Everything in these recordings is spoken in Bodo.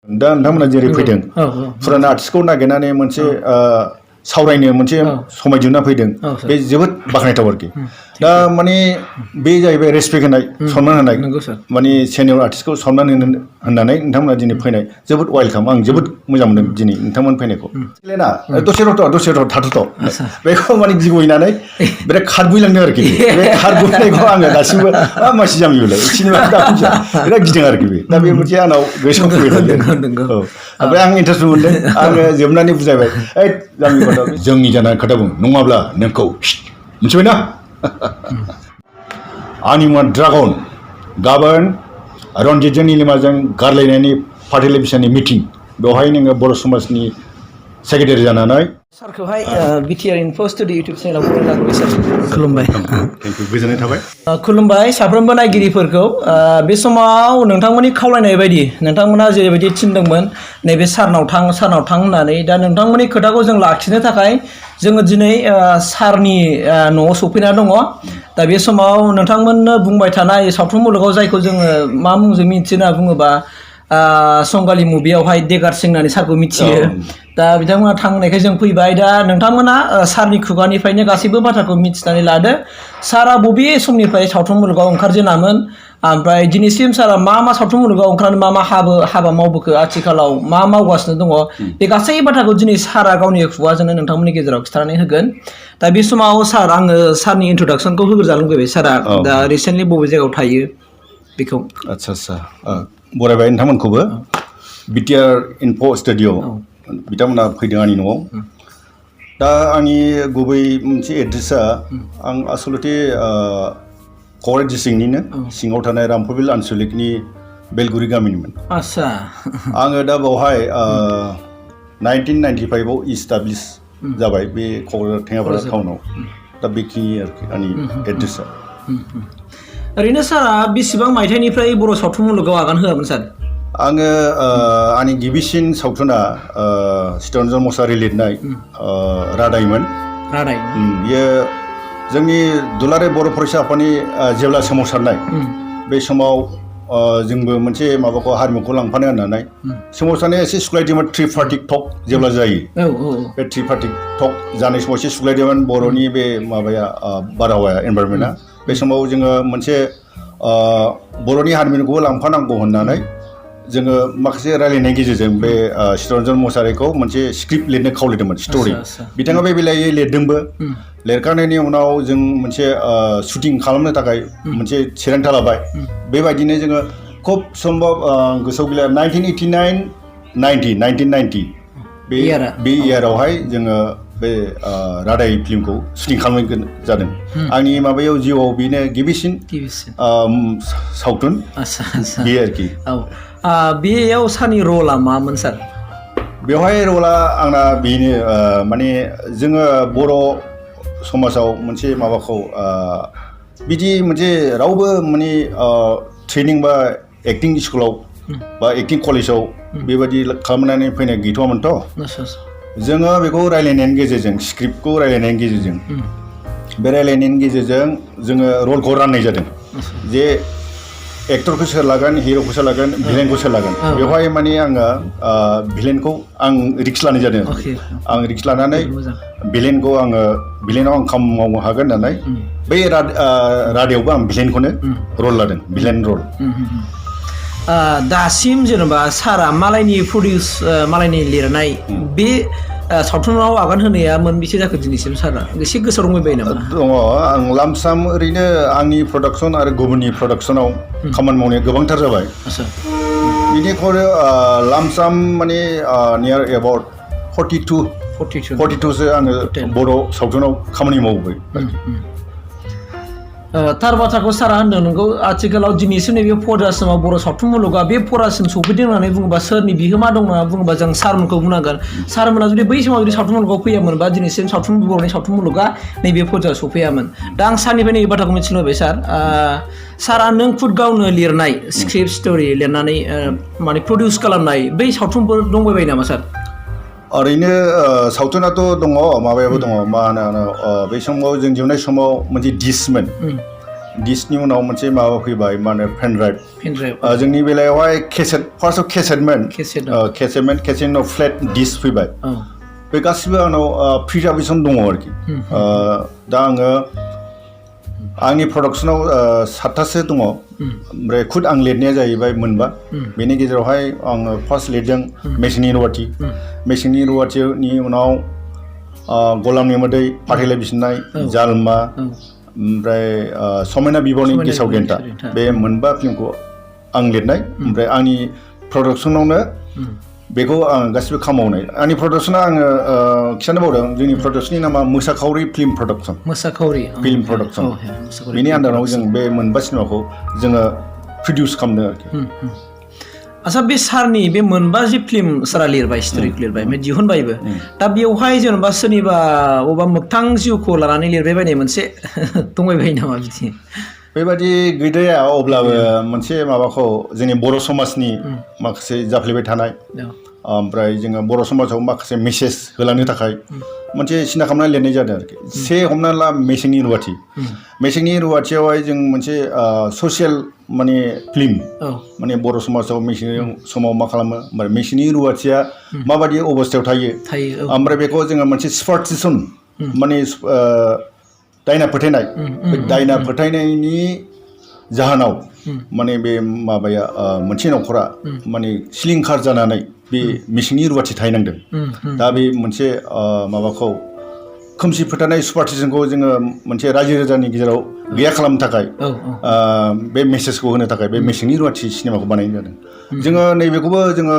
दा नोंथांमोना जेरै फैदों फुराना आर्टिस्टखौ नागिरनानै मोनसे सावरायनो मोनसे समाय दिहुनना फैदों बे जोबोद बाख्नायथाव आरोखि दा माने बे जाहैबाय रेसपेक्ट होनाय सनमान होनाय माने सेनियर आर्टिस्टखौ सनमान होननानै नोंथांमोना दिनै फैनाय जोबोद वेलकाम आं जोबोद मोजां मोनदों दिनै नोंथांमोन फैनायखौ ना दसे थाथ'थ' बेखौ माने गिगयनानै बिराद खारगुलांदों आरोखि बे खारगुलायनायखौ आङो दासिमबो मासि जामि बेलाय सिनेमा दाफिनसा बिराद गिदों आरोखि बे दा बे मोनसे आंनाव गोसोआव फैबाय थायो ओमफ्राय आं इन्टारेस्ट मोनदों आङो जोबनानै बुजायबाय ओइ जामि जोंनि जानानै खोथा बुं नङाब्ला नोंखौ मिथिबायना आंनि मुङा ड्रागन गाबोन रनजितजों निलिमाजों गारलायनायनि पार्टि लेभिसाननि मिटिं बेवहाय नोङो बर' समाजनि सेक्रेटारि जानानै सारखौहाय बिटिआर इनफो स्टुडिअ इउटुब चेनेलाव बरायनाय सार खुलुमबाय थेंक इउ गोजोननाय थाबाय खुलुमबाय साफ्रोमबो नायगिरिफोरखौ बे समाव नोंथांमोननि खावलायनाय बायदि नोंथांमोना जेरैबायदि थिनदोंमोन नैबे सारनाव थां होननानै दा नोंथांमोननि खोथाखौ जों लाखिनो थाखाय जोङो दिनै सारनि न'आव सफैना दङ दा बे समाव नोंथांमोननो बुंबाय थानाय सावथुन मुलुगाव जायखौ जोङो मा मुंजों मिथियो होनना बुङोबा संगालि मुभियावहाय देगार सिं होननानै सारखौ मिथियो दा बिथांमोना थांनायखाय जों फैबाय दा नोंथांमोना सारनि खुगानिफ्रायनो गासैबो बाथ्राखौ मिथिनानै लादो सारा बबे समनिफ्राय सावथुन मुलुगाव ओंखारजेनामोन ओमफ्राय दिनैसिम सारा मा सावथुन मुलुगाव ओंखारनानै मा हाबा मावबोखो आथिखालाव मा मावगासिनो दङ बे गासै बाथ्राखौ दिनै सारा गावनि खुगाजोंनो नोंथांमोननि गेजेराव खिन्थानानै होगोन दा बे समाव सार आङो सारनि इन्ट्रडाक्सनखौ होग्रोजानो लुगैबाय सारा दा रिसेन्टलि बबे जायगायाव थायो बेखौ आदसा बरायबाय नोंथांमोनखौबो बिटिआर इनफो स्टुडिअ बिथांमोना फैदों आंनि न'आव दा आंनि गुबै मोनसे एड्रेसा आं आसलथे क'क्राझार डिस्ट्रिक्टनिनो सिङाव थानाय रामफुरबिल आनसलिकनि बेलगुरि गामिनिमोन आच्छा आङो दा बावहाय 1995 आव इस्टाब्लिश जाबाय बे क'क्राझार टेङापारा टाउनाव दा बेखिनि आरोखि आंनि एड्रेसा ओरैनो सारा बेसेबां मायथाइनिफ्राय बर' सावथुन मुलुगाव आगान होआमोन सार आङो आंनि गिबिसिन सावथुना चित्तरन्जन मोसाहारि लिरनाय रादायमोन बियो जोंनि दुलाराय बर' फरायसा आफादनि जेब्ला सोमावसारनाय बे समाव जोंबो मोनसे माबाखौ हारिमुखौ लांफानो होननानै सोमावसारनाया एसे सुग्लायदोंमोन ट्रिपार्टिक टक जेब्ला जायो बे ट्रिपार्टिक टक जानाय समाव एसे सुग्लायदोंमोन बर'नि बे माबाया बारहावाया एनभायरनमेन्टआ बे समाव जोङो मोनसे बर'नि हारिमुखौबो लांफानांगौ होननानै जोङो माखासे रायलायनायनि गेजेरजों बे चित्तरन्जन मोसाहारिखौ मोनसे स्क्रिप्ट लिरनो खावलायदोंमोन स्ट'रि बिथाङा बे बेलायै लिरदोंबो लिरखांनायनि उनाव जों मोनसे शुटिं खालामनो थाखाय मोनसे थिरांथा लाबाय बेबायदिनो जोङो खुब सम्भब गोसोआव गैला 1990 बे इयारावहाय जोङो बे रादाय फिल्मखौ शुटिं खालामनो जादों आंनि माबायाव जिउआव बेनो गिबिसिन सावथुन बे आरोखि बेयाव सारनि रला मामोन सार बेवहाय रला आंना बेनो माने जोङो बर' समाजाव मोनसे माबाखौ बिदि मोनसे रावबो माने ट्रेनिं बा एक्टिं स्कुलाव बा एक्टिं कलेजाव बेबायदि खालामनानै फैनाय गैथ'वामोनथ' जोङो बेखौ रायलायनायनि गेजेरजों स्क्रिप्टखौ रायलायनायनि गेजेरजों बे रायलायनायनि गेजेरजों जोङो रलखौ राननाय जादों जे एक्टरखौ सोर लागोन हिर'खौ सोर लागोन भिलेनखौ सोर लागोन बेवहाय माने आङो भिलेनखौ आं रिक्स लानाय जादों आं रिक्स लानानै भिलेनाव आं खामानि मावनो हागोन होननानै बै रादायावबो आं भिलेनखौनो रल लादों भिलेन रल दासिम जेनेबा सारा मालायनि प्रडिउस मालायनि लिरनाय बे सावथुनाव आगान होनाया मोनबेसे जाखो दिनैसिम सारा एसे गोसोआव दंबाय नामा दङ आं लामसाम ओरैनो आंनि प्रडाक्सन आरो गुबुननि प्रडाक्सनाव खामानि मावनाया गोबांथार जाबाय बिनिखौनो लामसाम माने नियार एबाउट 42सो आङो बर' सावथुनाव खामानि मावबाय थार बाथ्राखौ सारा होनदों नोंगौ आथिखालाव दिनैसिम नैबे फरासिमाव बर' सावथुन मुलुगा बे फरासिम सफैदों होननानै बुङोबा सोरनि बिहोमा दं होनना बुङोबा जों सारमोनखौ बुंनांगोन सारमोना जुदि बै समाव जुदि सावथुन मुलुगाव फैयामोनबा दिनैसिम बर'नि सावथुन मुलुगा नैबे फरायाव सफैयामोन दा आं सारनिफ्राय नैबे बाथ्राखौ मिथिनो लुबैबाय सारा नों खुद गावनो लिरनाय स्क्रिप्ट स्ट'रि लिरनानै माने प्रडिउस खालामनाय बै सावथुनफोर दंबाय नामा सार ओरैनो सावथुनाथ' दङ माबायाबो दङ मा होनो बे समाव जों दिहुननाय समाव मोनसे डिसमोन डिस्कनि उनाव मोनसे माबा फैबाय मा होनो पेन ड्राइभ जोंनि बेलायावहाय फार्स्टआव केसेटमोन केसेटनि उनाव फ्लेट डिस्क फैबाय बे गासिबो आंनाव प्रिजार्भेसन दङ आरोखि दा आङो आंनि प्रडाक्सनाव 7थासो दङ ओमफ्राय खुद आं लिरनाया जाहैबाय मोनबा बेनि गेजेरावहाय आङो फार्स्ट लिरदों मेसेंनि रुवाथिनि उनाव गलामनि मोदै फाथैलाइ बिसिनाय जालमा ओमफ्राय समायना बिबारनि गेसाव गेन्था बे मोनबा फिल्मखौ आं लिरनाय ओमफ्राय आंनि प्रडाक्सनावनो बेखौ आं गासिबो खामावनाय आंनि प्रडाक्सना आङो खिथानो बावदों जोंनि प्रडाक्सननि नामा मोसाखावरि फिल्म प्रडाक्सन बेनि आन्दाराव जों बे मोनबा सिनेमाखौ जोङो प्रडिउस खालामदों आरोखि आच्छा बे सारनि बे मोनबा जि फिल्म सारा लिरबाय स्ट'रिखौ लिरबाय ओमफ्राय दिहुनबायबो दा बेवहाय जेनेबा सोरनिबा अबेबा मोगथां जिउखौ लानानै लिरबाय बायनाय मोनसे दंबायबायो नामा बिदि बेबायदि गैद्राया अब्लाबो मोनसे माबाखौ जोंनि बर' समाजनि माखासे जाफ्लेबाय थानाय ओमफ्राय जोङो बर' समाजाव माखासे मेसेज होलांनो थाखाय मोनसे सिन्था खालामनानै लिरनाय जादों आरोखि हमना ला मेसेंनि रुवाथियावहाय जों मोनसे ससियेल माने फिल्म माने बर' समाजाव मेसें समाव मा खालामो ओमफ्राय मेसेंनि रुवाथिया माबायदि अबस्थायाव थायो ओमफ्राय बेखौ जोङो मोनसे सुपारस्टिसन माने दायना फोथायनाय बे दायना फोथायनायनि जाहोनाव माने बे माबाया मोनसे न'खरा माने सिलिंखार जानानै बे मेसेंनि रुवाथि थाहैनांदों दा बे मोनसे माबाखौ खोमसि फोथायनाय सुपारस्टिसनखौ जोङो मोनसे रायजो राजानि गेजेराव गैया खालामनो थाखाय बे मेसेजखौ होनो थाखाय बे मेसेंनि रुवाथि सिनेमाखौ बानायनाय जादों जोङो नैबेखौबो जोङो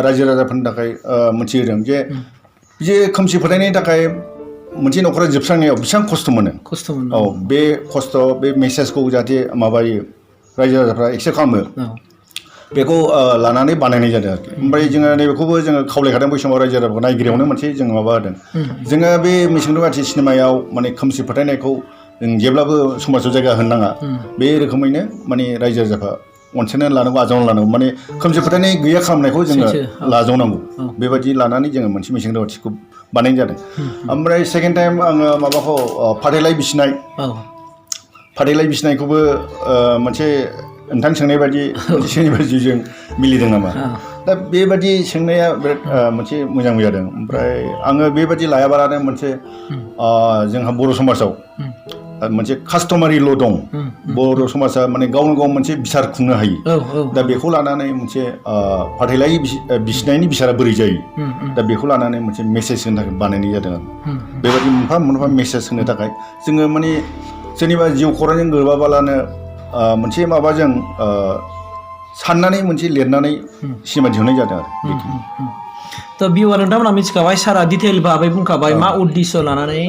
रायजो राजाफोरनि थाखाय मोनथिहोदों जे खोमसि फोथायनायनि थाखाय मोनसे न'खरा जोबस्रांनायाव बेसेबां खस्थ' मोनो बे खस्थ' बे मेसेजखौ जाहाथे माबायो रायजो राजाफ्रा एक्सेप्ट खालामो बेखौ लानानै बानायनाय जादों आरोखि ओमफ्राय जोङो नैबेखौबो जोङो खावलायखादों बै समाव रायजो राजाखौ नायगिरियावनो मोनसे जोङो माबा होदों जोङो बे मेसें रुवाथि सिनेमायाव माने खोमसि फोथायनायखौ जों जेब्लाबो समाजाव जायगा होनो नाङा बे रोखोमैनो माने रायजो राजाफ्रा अनसायनानै लानांगौ आजावनानै लानांगौ माने खोमसि फोथायनाय गैया खालामनायखौ जोङो लाजावनांगौ बेबायदि लानानै जोङो मोनसे मेसें रुवाथिखौ बानायनाय जादों ओमफ्राय सेकेन्ड टाइम आङो माबाखौ फाथैलाइ बिसिनायखौबो मोनसे नोंथां सोंनाय बायदि सोरनिबा जिउजों मिलिदों नामा दा बेबायदि सोंनाया बिराद मोनसे मोजां जादों ओमफ्राय आङो बेबायदि लायाबालानो मोनसे जोंहा बर' समाजाव मोनसे कास्टमारि ल' दं बर' समाजा माने गावनो गाव मोनसे बिसार खुंनो हायो दा बेखौ लानानै मोनसे फाथैलाइ बिसिनायनि बिसारा बोरै जायो दा बेखौ लानानै मोनसे मेसेज होनो थाखाय बानायनाय जादों बेबायदि मोनफा मोनफा मेसेज होनो थाखाय जोङो माने सोरनिबा जिउ खौरांजों गोरोबाबालानो मोनसे माबाजों साननानै मोनसे लिरनानै सिनेमा दिहुननाय जादों आरो थ' भिउआर नोंथांमोना मिथिखाबाय सारा डिटेल भाबै बुंखाबाय मा उद्देश्य लानानै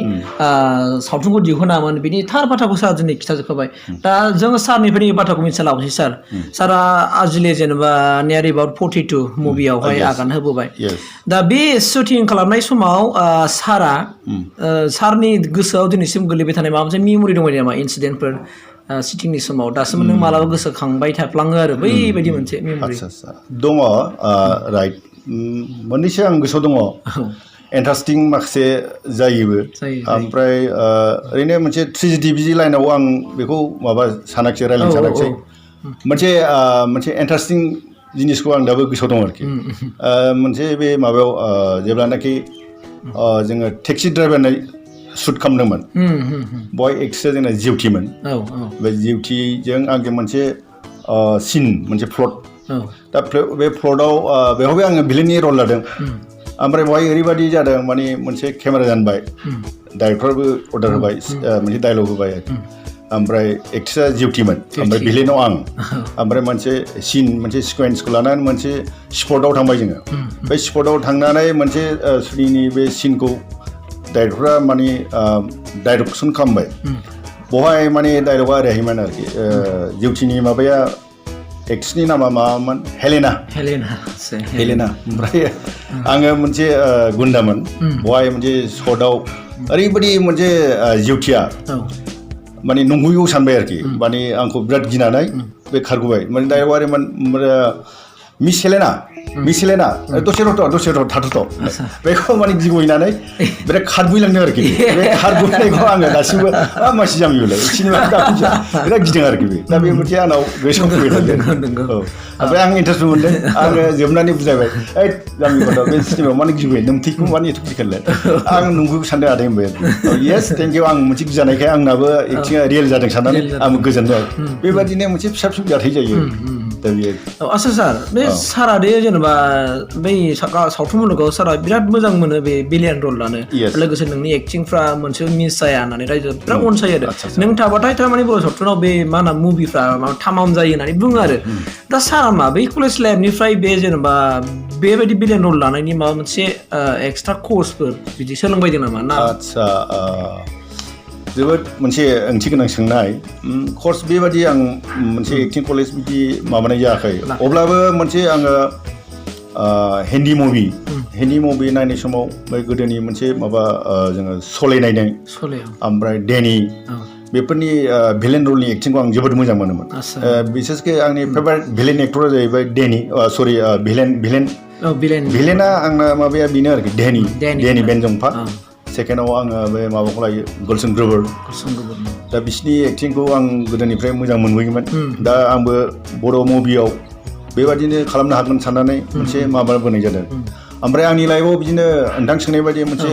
सावथुनखौ दिहुनामोन बिनि थार बाथ्राखौ सारा दिनै खिथाजोबखाबाय दा जोङो सारनिफ्राय बाथ्राखौ मिथिना लाबोसै सारा आजिले जेनेबा नियार एबाउट 42 मुभियावहाय आगान होबोबाय दा बे शुटिं खालामनाय समाव सारा सारनि गोसोआव दिनैसिम गोलैबाय थानाय माबा मोनसे मेम'रि दङ नामा इन्सिडेन्टफोर सिटिंनि समाव दासिमबो नों मालाबा गोसोखांबाय थाफ्लाङो आरो बैबायदि मोनसे मेम'रि दङ राइट मोननैसो आं गोसोआव दङ इन्टारेस्टिं माखासे जायोबो ओमफ्राय ओरैनो मोनसे ट्रेजेडि बिदि लाइनाव आं बेखौ माबा सानाखिसै रायज्लायनो सानाखिसै मोनसे इन्टारेस्टिं जिनिसखौ आं दाबो गोसोआव दं आरोखि मोनसे बे माबायाव जेब्लानाखि जोङो टेक्सि ड्राइभारनि शुट खालामदोंमोन बय एक्सट्रा जोंना जिउटिमोन बे जिउटिजों आंजों मोनसे सिन मोनसे प्लट दा बे प्लटआव बेवहायबो आङो भिलेननि रल लादों ओमफ्राय बेवहाय ओरैबायदि जादों माने मोनसे केमेरा जानबाय डाइरेक्टरबो अर्डार होबाय मोनसे डायलग होबाय ओमफ्राय एक्ट्रेसा जिउटिमोन ओमफ्राय भिलेनाव आं ओमफ्राय मोनसे सिन मोनसे सिकुवेन्सखौ लानानै मोनसे स्पटआव थांबाय जोङो बे स्पटआव थांनानै मोनसे सुटिंनि बे सिनखौ डाइरेक्टरा माने डाइरेक्सन खालामबाय बेवहाय माने डाइलगा ओरैहायमोन आरोखि जिउटिनि माबाया एक्ट्रेसनि नामा माबामोन हेलेना ओमफ्राय आङो मोनसे गुन्दामोन बेवहाय मोनसे शटआव ओरैबायदि मोनसे जिउटिया माने नंगौयैखौ सानबाय आरोखि माने आंखौ बिराद गिनानै बे खारग'बाय माने डाइलगा ओरैमोन मिस हेलेना मिसिलेना दसे रथ' थाथ'थ' बेखौ माने गिगुयनानै बिराद खारगुयलांदों आरोखि बे खारगुयनायखौ आङो दासिमबो मानसि जामि बेलाय सिनेमा दाखुजा बिराद गिदों आरोखि बे दा बे मोनसे आंनाव गोसोआव फैदों औ ओमफ्राय आं इन्टारेस्टबो मोनदों आङो जोबनानै बुजायबाय ओइ जामि गथ' बे सिनेमायाव माने गिगुयो नोमथैखौ माने एथ' गिखांलाय आं नंगौ सानदों आदै होनबाय येस थेंक इउ आं मोनसे गिजानायखाय आंनाबो एक्टिंआ रियेल जादों साननानै आंबो गोजोनदों बेबादिनो मोनसे फिसा फिसौ जाथाय जायो दा बेयो आच्छा सार बे सारा दे जेनेबा बै सावथुन मुलुगाव सारा बिराद मोजां मोनो बे बिलियन रल लानो लोगोसे नोंनि एक्टिंफ्रा मोनसे मिस जाया होननानै रायजो बिराद अनसायो आरो नों थाबाथाय थारमाने बर' सावथुनाव बे मा होनो मुभिफ्रा थामाम जायो होननानै बुङो आरो दा सारा मा बै कलेज लाइफनिफ्राय बे जेनेबा बेबायदि बिलियन रल लानायनि माबा मोनसे एक्सट्रा कर्सफोर बिदि सोलोंबायदों नामा ना आच्छा जोबोद मोनसे ओंथि गोनां सोंनाय कर्स बेबादि आं मोनसे एक्टिं कलेज बिदि माबानाय जायाखै अब्लाबो मोनसे आङो हिन्दी मुभि नायनाय समाव बै गोदोनि मोनसे माबा जोङो सले नायनाय ओमफ्राय डेनि बेफोरनि भिलेन रलनि एक्टिंखौ आं जोबोद मोजां मोनोमोन बिसेसके आंनि फेभारेट भिलेन एक्टरा जाहैबाय डेनि सरि भिलेना आंना माबाया बेनो आरोखि डेनि बेनजंफा सेकेन्डआव आङो बे माबाखौ लायो गुलशन ग्रोवर दा बिसिनि एक्टिंखौ आं गोदोनिफ्राय मोजां मोनबोयोमोन दा आंबो बर' मुभियाव बेबादिनो खालामनो हागोन साननानै मोनसे माबाबोनाय जादों ओमफ्राय आंनि लाइफआव बिदिनो नोंथां सोंनाय बायदि मोनसे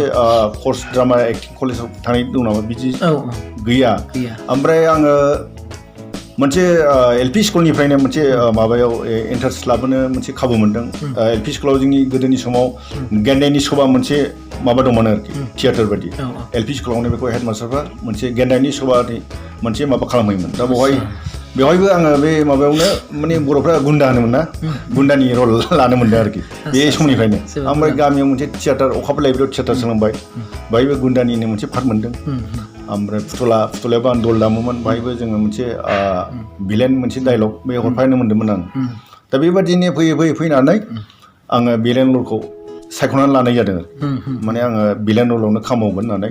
कर्स ड्रामा एक्टिं कलेजाव थांनाय दं नामा बिदि गैया ओमफ्राय आङो मोनसे एलपि स्कुलनिफ्रायनो मोनसे माबायाव इन्टारेस्ट लाबोनो मोनसे खाबु मोनदों एलपि स्कुलाव जोंनि गोदोनि समाव गेन्दायनि सभा मोनसे माबा दंमोन आरोखि थियेटार बायदि एलपि स्कुलावनो बेखौ हेडमास्टारफ्रा मोनसे गेन्दायनि सभानि मोनसे माबा खालामहैयोमोन दा बेवहायबो आङो बे माबायावनो माने बर'फ्रा गुन्दा होनोमोन ना गुन्दानि रल लानो मोनदों आरोखि बे समनिफ्रायनो ओमफ्राय गामियाव मोनसे थियेटार अखाफोर लाइब्रेरियाव थियेटार सोलोंबाय बाहायबो गुन्दानिनो मोनसे पार्ट मोनदों ओमफ्राय फुथुलायावबो आं दल दामोमोन बाहायबो जोङो मोनसे भिलेन मोनसे डायलग बे हरफानो मोन्दोंमोन आं दा बेबादिनो फैयै फैनानै आङो भिलेन रलखौ सायख'नानै लानाय जादों माने आङो भिलेन रलावनो खामावगोन होननानै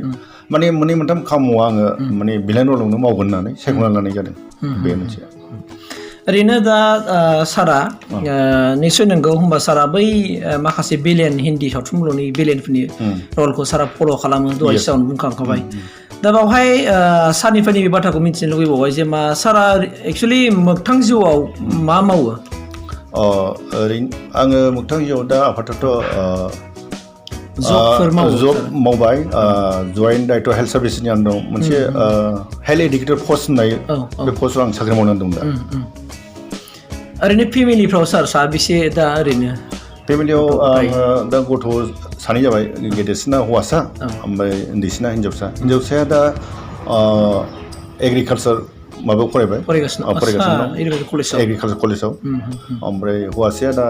माने मोननै मोनथाम खामावा आङो माने भिलेन रलावनो मावगोन होननानै सायख'नानै लानाय जादों बे मोनसे ओरैनो दा सारा निस्सय नंगौ होमबा सारा बै माखासे भिलेन हिन्दी सावथुन मुलुगनि भिलेनफोरनि रलखौ सारा फल' खालामो दहाय सिगाङावनो बुंखांखाबाय दा बावहाय सारनिफ्राय नैबे बाथ्राखौ मिथिनो लुबैबावबाय जे मा सारा एक्सुवेलि मोगथां जिउआव मा मावो ओरैनो आङो मोगथां जिउआव दा आपातत' जब मावबाय जयेन्ट दायित्व हेल्थ सार्भिसनि आन्दाराव मोनसे हेल्थ एडुकेटर पस्ट होननाय बे पस्टआव आं साख्रि मावनानै दं दा ओरैनो फेमिलिफ्राव सार साबेसे दा ओरैनो फेमिलियाव आङो दा गथ' सानै जाबाय गेदेरसिना हौवासा ओमफ्राय उन्दैसिना हिन्जावसाया दा एग्रिकालसार माबायाव फरायगासिनो एग्रिकालसार कलेजाव ओमफ्राय हौवासाया दा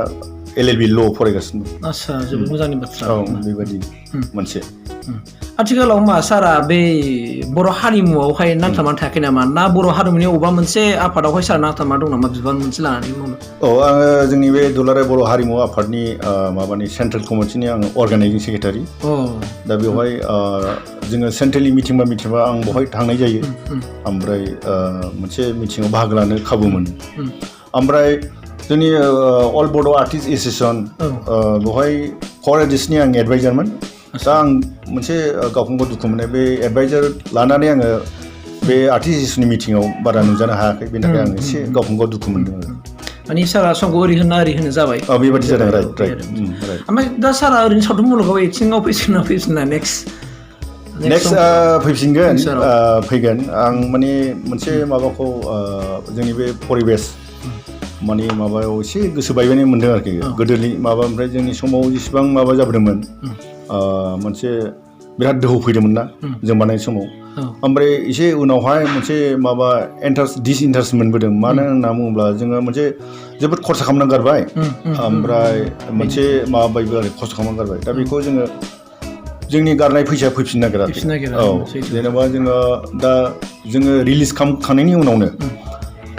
LLB ल' फरायगासिनो आच्छा जोबोद मोजांनि बाथ्रा औ बेबायदि मोनसे आथिखालाव मा सारा बे बर' हारिमुआवहाय नांथाबनानै थायाखै नामा ना बर' हारिमुनि अबेबा मोनसे आफादावहाय सार नांथाबना दं नामा बिबान मोनसे लानानै मावनो आङो जोंनि बे दुलाराय बर' हारिमु आफादनि माबानि सेन्ट्रेल कमिटिनि आङो अर्गानाइजिं सेक्रेटारि दा बेवहाय जोङो सेन्ट्रेलनि मिटिंबा आं बेवहाय थांनाय जायो ओमफ्राय मोनसे मिटिङाव बाहागो लानो खाबु मोनो ओमफ्राय जोंनि अल बड' आर्टिस्ट एस'सिएसन बेवहाय क'अर्डिनेटरनि आं एडभाइजारमोन दा आं मोनसे गावखौनो गाव दुखु मोननाय बे एडभाइजार लानानै आङो बे आर्टिस्ट एस'सिएसननि मिटिङाव बारा नुजानो हायाखै बेनि थाखाय आं एसे गावखौनो गाव दुखु मोनदों आरो माने सारा समखौ ओरै होनो जाबाय बेबादि जादों राइट ओमफ्राय दा सारा ओरैनो सावथुन मुलुगाव एक्टिंआव फैफिना नेक्स्ट फैगोन आं माने मोनसे माबाखौ जोंनि बे परिबेस माने माबायाव एसे गोसो बायबायनाय मोनदों आरोखि गोदोनि माबा ओमफ्राय जोंनि समाव जेसेबां माबा जाबोदोंमोन मोनसे बिराद दोहौ फैदोंमोन ना जों बानायनाय समाव ओमफ्राय एसे उनावहाय मोनसे माबा डिसइन्टारेस्ट मोनबोदों मानो होनना बुङोब्ला जोङो मोनसे जोबोद खरसा खालामनानै गारबाय ओमफ्राय मोनसे माबाबायबो आरो खस्थ' खालामनानै गारबाय दा बेखौ जोङो जोंनि गारनाय फैसाया फैफिननो नागिराखै औ जेनेबा दा जोङो रिलिज खालामखांनायनि उनावनो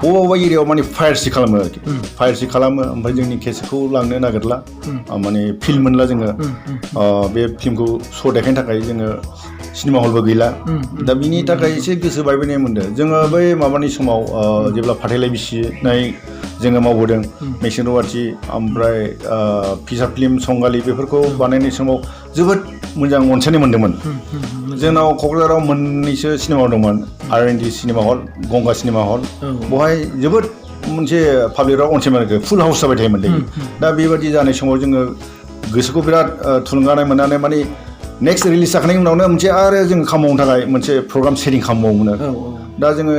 बबेबा एरियायाव माने फायारसि खालामो आरोखि ओमफ्राय जोंनि केसेटखौ लांनो नागिरला माने फिल्म मोनला जोङो बे फिल्मखौ श' देखायनो थाखाय जोङो सिनेमा हलबो गैला दा बिनि थाखाय एसे गोसो बायबोनाय मोनदों जोङो बै माबानि समाव जेब्ला फाथैलाय बिसिनाय जोङो मावबोदों मेसें रुवाथि ओमफ्राय फिसा फिल्म संगालि बेफोरखौ बानायनाय समाव जोबोद मोजां अनसायनाय मोन्दोंमोन जोंनाव क'क्राझाराव मोननैसो सिनेमा दंमोन R&D cinema hall Ganga cinema hall बेवहाय जोबोद मोनसे पाब्लिकआव अनसायनाय मोनो फुल हाउस जाबाय थायोमोन दा बेबायदि जानाय समाव जोङो गोसोखौ बिराद थुलुंगानाय मोननानै माने नेक्स्ट रिलिज जाखांनायनि उनावनो मोनसे आरो जों खामावनो थाखाय मोनसे प्रग्राम सेटिं खालामबावोमोन दा जोङो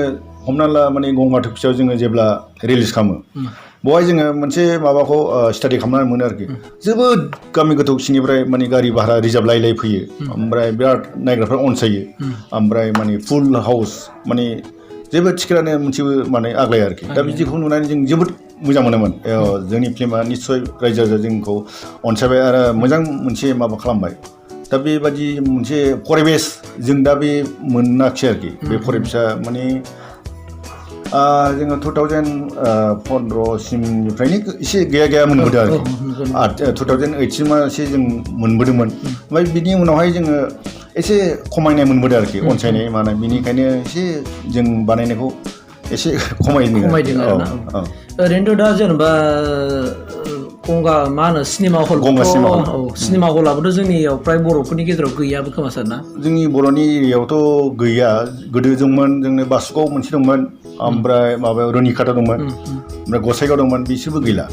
हमना ला माने गंगा टकिसआव जोङो जेब्ला रिलिज खालामो बेवहाय जोङो मोनसे माबाखौ स्टाडि खालामनानै मोनो आरोखि जोबोद गामि गोथौ सिंनिफ्राय माने गारि भारा रिजार्भ लायै फैयो ओमफ्राय बिराद नायग्राफ्रा अनसायो ओमफ्राय माने फुल हाउस माने जेबो टिकेटानो मोनसेबो माने आग्लाया आरोखि दा बिदिखौ नुनानै जों जोबोद मोजां मोनोमोन जोंनि फिल्मा निस्सय रायजो राजा जोंखौ अनसायबाय आरो मोजां मोनसे माबा खालामबाय दा बेबादि मोनसे परिबेस जों दा बे मोनाखिसै आरोखि बे परिबेसा माने जोङो 2015सिमनिफ्रायनो एसे गैया मोनबोदों आरोखि 2008सिमा एसे जों मोनबोदोंमोन ओमफ्राय बिनि उनावहाय जोङो एसे खमायनाय मोनबोदों आरोखि अनसायनाय मानाय बिनिखायनो एसे जों बानायनायखौ एसे खमायदों आरोना ओरैनोथ' दा जेनेबा गंगा मा होनो सिनेमा हल सिनेमा हलाबोथ' जोंनियाव फ्राय बर'फोरनि गेजेराव गैयाबो खोमा सार ना जोंनि बर'नि एरियायावथ' गैया गोदो दंमोन जोंनो बासुगाव मोनसे दंमोन ओमफ्राय माबायाव रुनिकाटा दंमोन ओमफ्राय गसाइगाव दंमन बिसोरबो गैला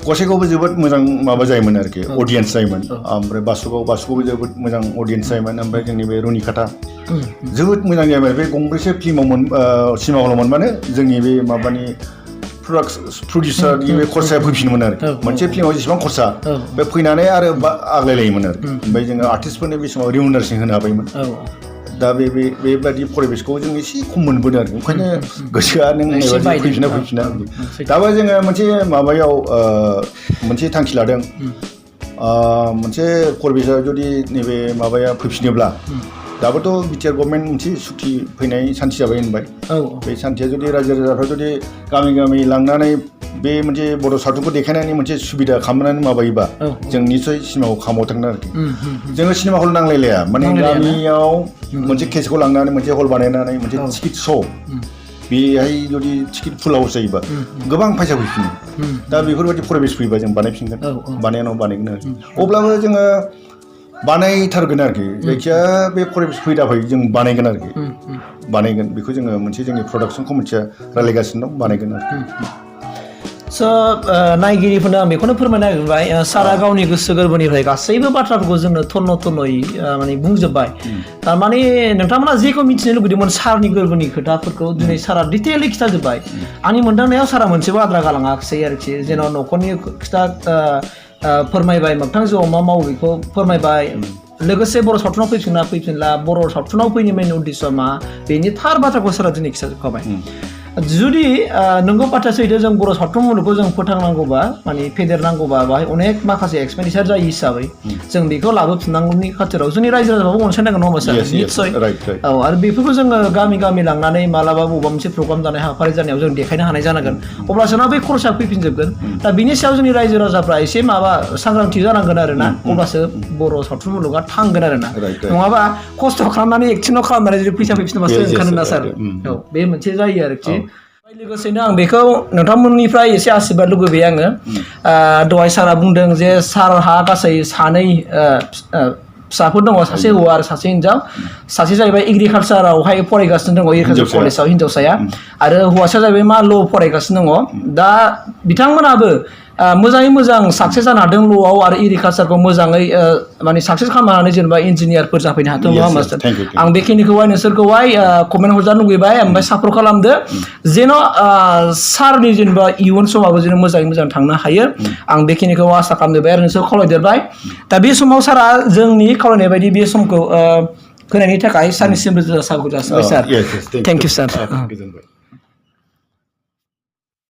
गसाइगावबो जोबोद मोजां माबा जायोमोन आरोखि अडियेन्स जायोमोन ओमफ्राय बासुगावबो जोबोद मोजां अडियेन्स जायोमोन ओमफ्राय जोंनि बे रुनिकाटा जोबोद मोजां जायोमोन बे गंब्रैसो फिल्माव सिनेमा हलाव मोनबानो जोंनि बे माबानि प्रडिउसारनि बे खरसाया फैफिनोमोन आरोखि मोनसे फिल्माव जेसेबां खरसा बे फैनानै आरो आग्लायलायोमोन आरो ओमफ्राय जोङो आर्टिस्टफोरनो बे समाव रिमुनारेसन होनो हाबायमोन दा बेबादि परिबेसखौ जों एसे खम मोनबोदों आरो ओंखायनो गोसोआ नों होननाय बायदि फैफिना दाबो जोङो मोनसे माबायाव मोनसे थांखि लादों मोनसे परिबेसा जुदि नैबे माबाया फैफिनोब्ला दाबोथ' बिटिआर गभर्नमेन्ट मोनसे सुक्ति फैनाय सान्थि जाबाय होनबाय बे सान्थिया जुदि रायजो राजाफ्रा जुदि गामि गामि लांनानै बे मोनसे बर' सावथुनखौ देखायनायनि मोनसे सुबिदा खालामनानै माबायोबा जों निस्सय सिनेमाखौ खालामबावथारगोन आरोखि जोङो सिनेमा हल नांलायलाया माने गामियाव मोनसे केसखौ लांनानै मोनसे हल बानायनानै मोनसे टिकेट श' बेहाय जुदि टिकेट फुल हाउस जायोबा गोबां फैसा फैफिनो दा बेफोरबायदि परिबेस फैयोबा जों बानायफिनगोन बानायगोन आरोखि अब्लाबो जोङो बानायथारगोन आरोखि जायखिया बे परिबेस फैदाफै जों बानायगोन आरोखि बानायगोन बेखौ जोङो मोनसे जोंनि प्रडाक्सन कमिटिया रायलायगासिनो दं बानायगोन आरोखि स' नायगिरिफोरनो आं बेखौनो फोरमायनो नागिरबाय सारा गावनि गोसो गोरबोनिफ्राय गासैबो बाथ्राफोरखौ जोंनो थन्न'यै माने बुंजोब्बाय थारमाने नोंथांमोना जेखौ मिथिनो लुबैदोंमोन सारनि गोरबोनि खोथाफोरखौ दिनै सारा डिटेइलि खिथाजोब्बाय आंनि मोनदांनायाव सारा मोनसेबो आद्रा गालाङाखिसै आरोखि जेन' न'खरनि खोथा फोरमायबाय मोगथां जिउआव मा मावो बेखौ फोरमायबाय लोगोसे बर' सावथुनाव फैफिनला बर' सावथुनाव फैनो मेन उद्देश्यआ मा बेनि थार बाथ्राखौ सारा दिनै खिथाजोबखाबाय जुदि नोंगौ बाथ्रा सैथो जों बर' सावथुन मुलुगखौ जों फोथांनांगौबा माने फेदेरनांगौबा बाहाय अनेक माखासे एक्सपेन्डिचार जायो हिसाबै जों बेखौ लाबोफिननांगौनि खाथिराव जोंनि रायजो राजाखौ अनसायनांगोन नङा होमबा सार निस्सय औ आरो बेफोरखौ जोङो गामि गामि लांनानै मालाबा बबेबा मोनसे प्रग्राम जानाय हाबाफारि जानायाव जों देखायनो हानाय जानांगोन अब्लासो ना बै खरसा फैफिनजोबगोन दा बिनि सायाव जोंनि रायजो राजाफ्रा एसे माबा सांग्रांथि जानांगोन आरो ना अब्लासो बर' सावथुन मुलुगा थांगोन आरो ना नङाबा खस्थ' खालामनानै एक्टिंल' खालामनानै जुदि फैसा फैफिनबासो ओंखारो ना सार औ बे मोनसे जायो आरोखि लोगोसेनो आं बेखौ नोंथांमोननिफ्राय एसे आशीर्बाद लुबैबाय आङो दहाय सारा बुंदों जे सारहा गासै सानै फिसाफोर दङ सासे हौवा आरो सासे हिन्जाव सासे जाहैबाय एग्रिकालसारावहाय फरायगासिनो दङ एग्रिकालसार कलेजाव हिन्जावसाया आरो हौवासाया जाहैबाय मा ल' फरायगासिनो दङ दा बिथांमोनाबो मोजाङै मोजां साक्सेस जानो हादों ल'आव आरो एग्रिकालसारखौ मोजाङै माने साक्सेस खालामनानै जेनेबा इन्जिनियारफोर जाफैनो हाथों नङा होमबा सार आं बेखिनिखौहाय नोंसोरखौहाय कमेन्ट हरजानो लुगैबाय ओमफ्राय सापर्ट खालामदो जेन' सारनि जेनेबा इयुन समावबो जेन' मोजाङै मोजां थांनो हायो आं बेखिनिखौ आसा खालामदेरबाय आरो नोंसोर खावलायदेरबाय दा बे समाव सारा जोंनि खावलायनाय बायदि बे समखौ होनायनि थाखाय सारनिसिम रोजा रोजा साबायखर जासिबाय सार थेंक इउ सार